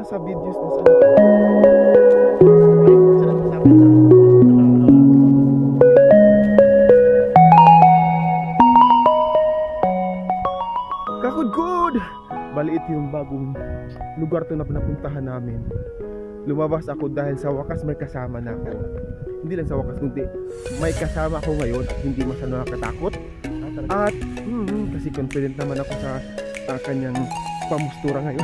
nasa videos na sa Kakudkod! Bali ito yung bagong lugar to na pinapuntahan namin. Lumabas ako dahil sa wakas may kasama na ako. Hindi lang sa wakas kundi may kasama ako ngayon at hindi masyadong nakakatakot. At kasi confident naman ako sa kanyang pamustura ngayon.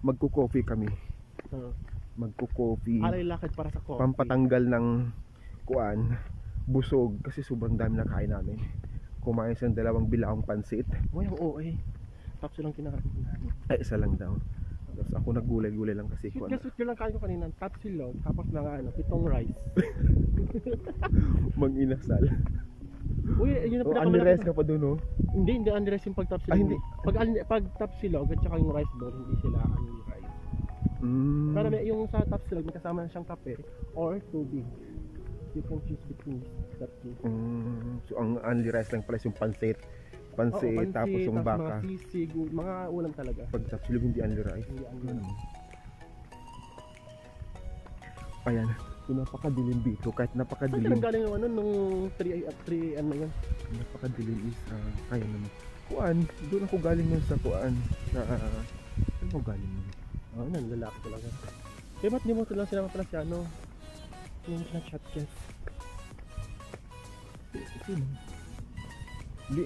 Magko-coffee kami. Magko-coffee. Alay lakad para sa coffee. Pampatanggal ng kuan, busog kasi sobrang dami na kain namin. Kumain sa 2 bilaong pansit. Uy, oo eh. Tapos lang kinain namin. Ay, isa lang daw. Tapos ako naggulay-gulay lang kasi kuan. Sweet lang kain ko kanina. Tapsilog, tapos na ano, 7 rice. Mang-inasal. Uy, yun ang Only rice ka pa dun, oh. Hindi only rice yung pag tapsilog. Ay, hindi. Pag tapsilog at saka yung rice bowl, hindi sila only rice. Pero yung sa tapsilog, may kasama na siyang kape or tubig. You can choose between that two. So ang only rice lang pala yung pansit. Pansit, tapos yung baka. Mga sisig, mga ulam talaga. Pag tapsilog hindi only rice. Hindi only rice. Ayan, so napakadilim dito. Kahit napakadilim. Saan galing yung ano nung 3 ano yun? Napakadilim is kaya naman. Kuan, doon ako galing nun sa kuan. Sa saan ako galing nun? Oo, lalaki talaga. Kaya ba't di mo lang sila pala si ano? Yung na-chat guys. Sino? Hindi,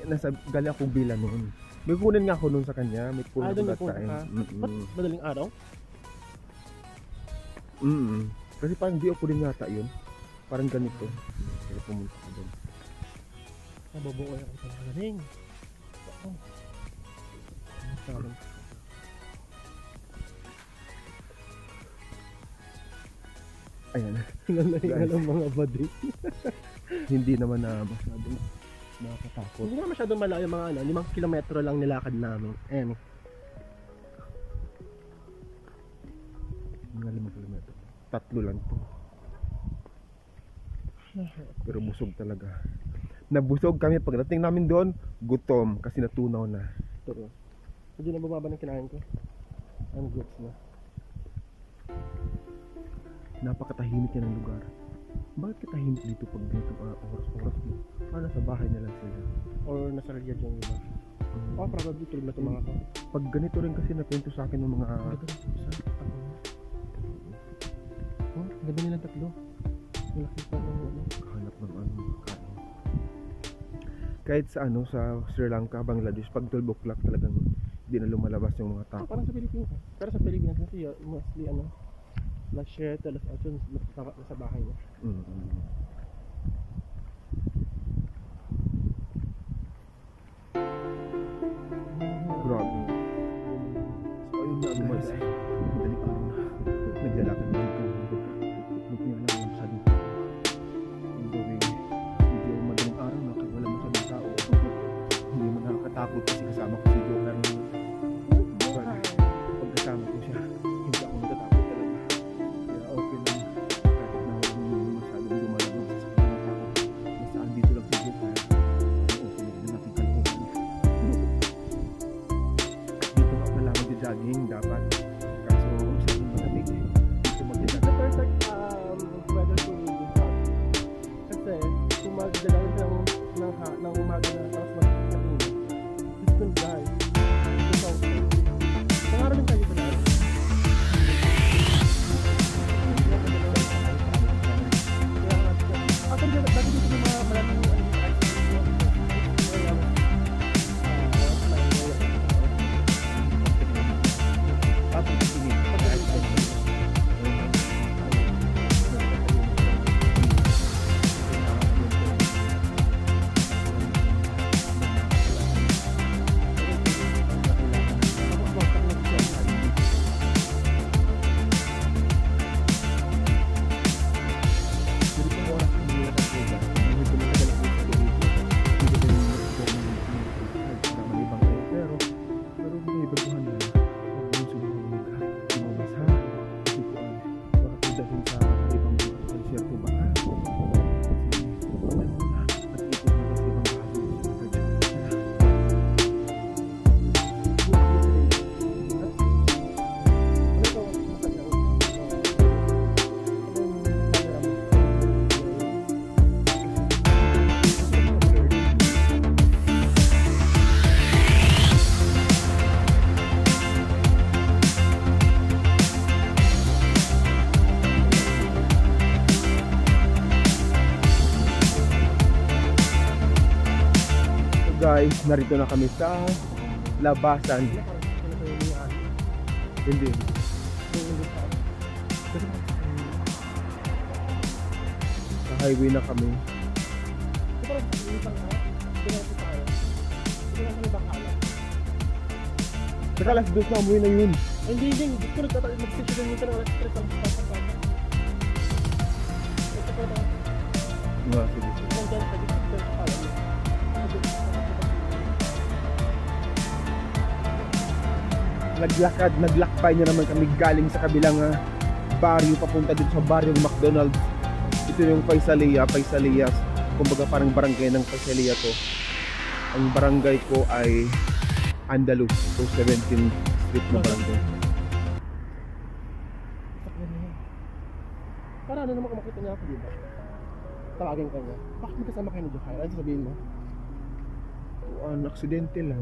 galing akong bila noon. May kunin nga ako noon sa kanya. May kunin ako that time. Ba't madaling araw? Kasi parang di ako din yata yun. Parang ganito. Kaya pumunta ko doon. Nababuoy ako sa galing. Sarang. Ayan. Hingal ang mga body. Hindi naman na masyadong nakakatakot. Hindi naman masyadong malayo, mga 5 kilometro lang nilakad namin. Ayan. Mga 5 kilometro. 3 lang to. Pero busog talaga. Nabusog kami pagdating namin doon, gutom kasi natunaw na. Ito. Hindi na bumaba ng kinain ko. Ang goods na. Napakatahimik yan ang lugar. Bakit katahimik dito pag dito oras-oras mo? Nasa bahay na lang sila. Or nasa Riyadh yung iba. Probably tulog na itong mga to. Pag ganito rin kasi nakwento sa akin ng mga ganda nilang 3. Malaki pa ng ano. Hanap ng ano kain. Kahit sa sa Sri Lanka, Bangladesh, pag 12 o'clock talagang hindi na lumalabas yung mga tao. Parang sa Pilipinas. Pero sa Pilipinas kasi mostly alas 7, alas 8 nasa bahay niya. Grabe. So ayun na guys. Madaling araw na. Naglalakad na ako. Buti na lang masyadong tao. Ang gawin, medyo madaling araw na kaya wala masyadong tao. Hindi mo nakakatakot kasi kasama ko si Joker. Pag kasama ko siya, hindi ako natatakot talaga. Kaya okay lang. Kahit na hindi masyadong lumalabas sa mga tao. Basta andito lang si Joker. Okay lang na natin kalungan. Dito nga pala mag-jogging dapat. Kaso masyadong malamig. Dito mag-jogging. The perfect weather to do that. Kasi kung magdalawin ng umaga na tapos mag-init, it's good guys. So, pangarap din tayo sa lahat. Actually, dati dito yung mga maraming guys, narito na kami sa labasan. Parang sila tayo yung ano. Hindi. Sa highway na kami. Parang isang ha? Pinasa tayo. Pinasa may bakala. Saka alas 2 na umuwi na yun. Ay, hindi. Gusto ko mag-station nito ng alas 3 ang papasama. Ito pa na. Nga, sige. Kung dyan sa dito sa pala niya. Naglakbay na naman kami galing sa kabilang baryo papunta dito sa baryong McDonald's. Ito yung Faisalia. Kumbaga parang barangay ng Faisalia to. Ang barangay ko ay Andalus, so 17th Street na barangay. Sakyan niya. Para ano naman kung makita niya ako, diba? Tawagin ka niya. Bakit may kasama kayo ni Jokai? Ano sabihin mo? Aksidente lang.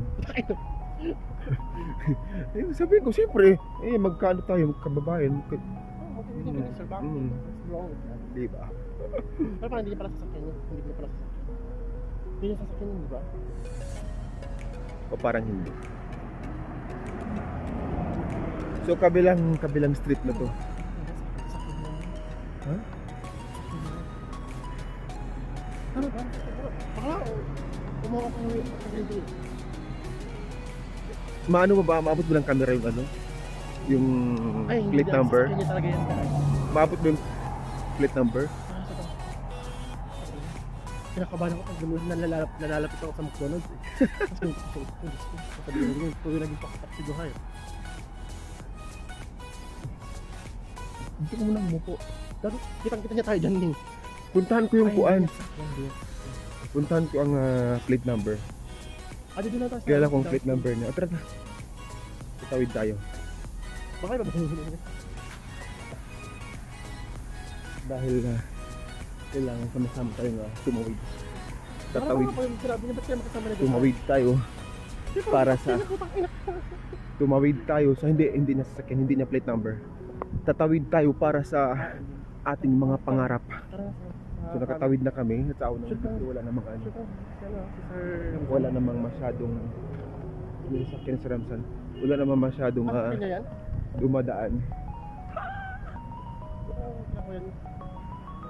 Sabihin ko, siyempre, magkano tayo, magkababayan. Hindi ka sir, bakit? What's wrong with that? Diba? Pero parang hindi niya pala sasakyan niya. Hindi niya pala sasakyan. Hindi niya sasakyan niya, diba? O parang hindi. So kabilang street na to. Sasakyan niya. Ha? Ano ba? Baka, umuha ko ng hindi. Maano ba ba? Maabot mo ng camera yung ano? Yung Ay, hindi plate niya. number? Sasakyan niya talaga yan. Maabot mo yung plate number? Kinakabahan ako pag nalalapit ako sa McDonald's eh. Tapos sasabihin ko, ito yung naging pakitak si Johay. Hindi ko muna umupo. Kitang-kita niya tayo dyan eh. Puntahan ko yung kuan. Sasakyan din. Puntahan ko ang plate number. Dito na tayo. Kilala ko ang plate number niya. O tara na. Tatawid tayo. Baka iba ba niya? Dahil kailangan sama-sama tayo na tumawid. Tatawid. Tumawid tayo para sa tumawid tayo sa hindi na sasakyan, hindi na plate number. Tatawid tayo para sa ating mga pangarap. So nakatawid na kami, natao na wala namang ano. Wala namang masyadong sasakyan sa Ramsan. Wala namang masyadong dumadaan.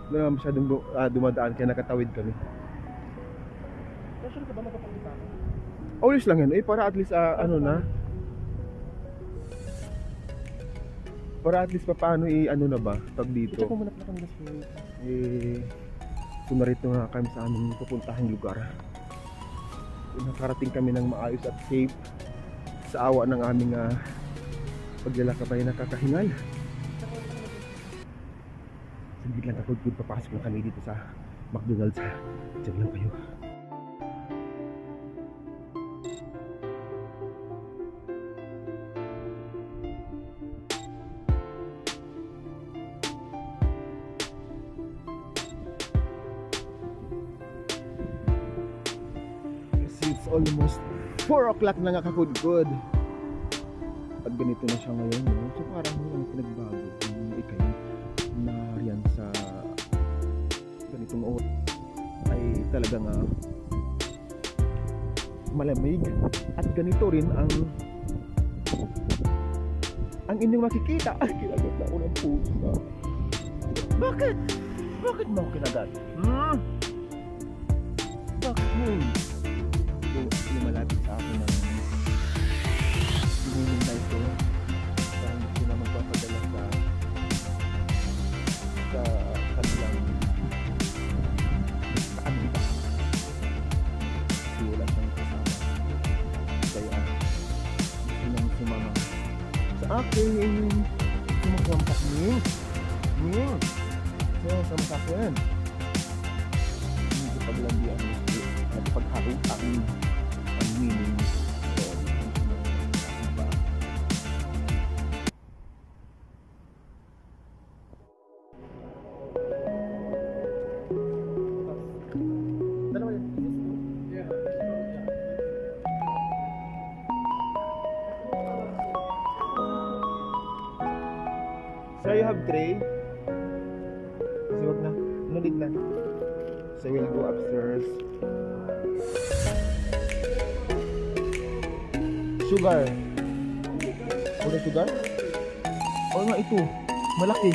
Wala namang masyadong dumadaan kaya nakatawid kami. Sure ka ba makapagkita ka? Always lang yan, para at least ano na. Para at least paano ano na ba tag dito. Ito ko muna pala kami So narito nga kami sa aming pupuntahang lugar. Nakarating kami ng maayos at safe sa awa ng aming paglalakabay na kakahingal. Saglit lang ako, papasok na kami dito sa McDonald's. Diyan lang kayo. It's almost 4 o'clock na nga kakudkod. At ganito na siya ngayon, no? So parang walang pinagbago kung ikay na riyan sa ganitong oras ay talagang malamig. At ganito rin ang inyong makikita. Ay, kinagat na ako ng pusa. Bakit? Bakit mo ako kinagat? Bakit mo? Lumalapit sa akin ng tumingin na ito parang gusto na magpapadala sa kanilang kaanita kasi wala siyang kasama kaya gusto nang sumama sa akin sumasampak niyo sama sa akin hindi paglandian at pagharutan ang meaning. So you have tray? Kasi wag na. No need na. So we'll go upstairs. Sugar. Wala sugar? Oo nga ito. Malaki.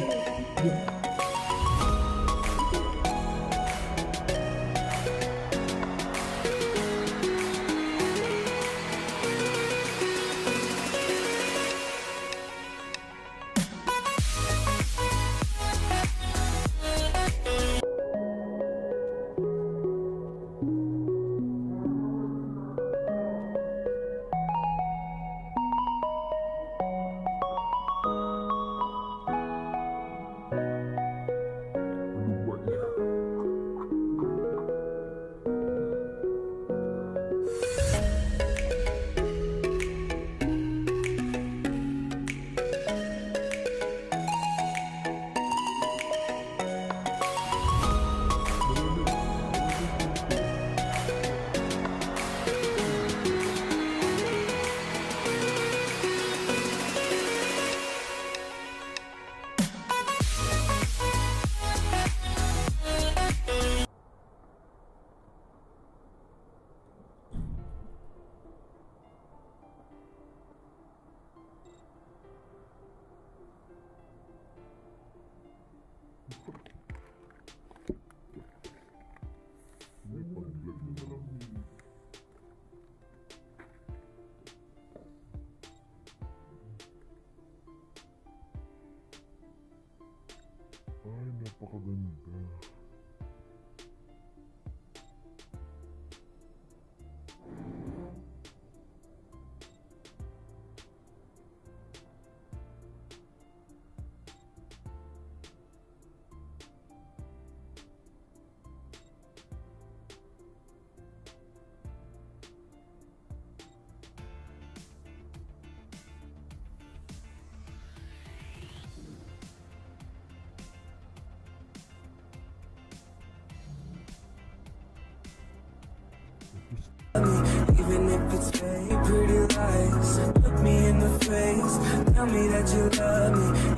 Ay, napakaganda. Even if it's fake, pretty lies. Look me in the face, tell me that you love me.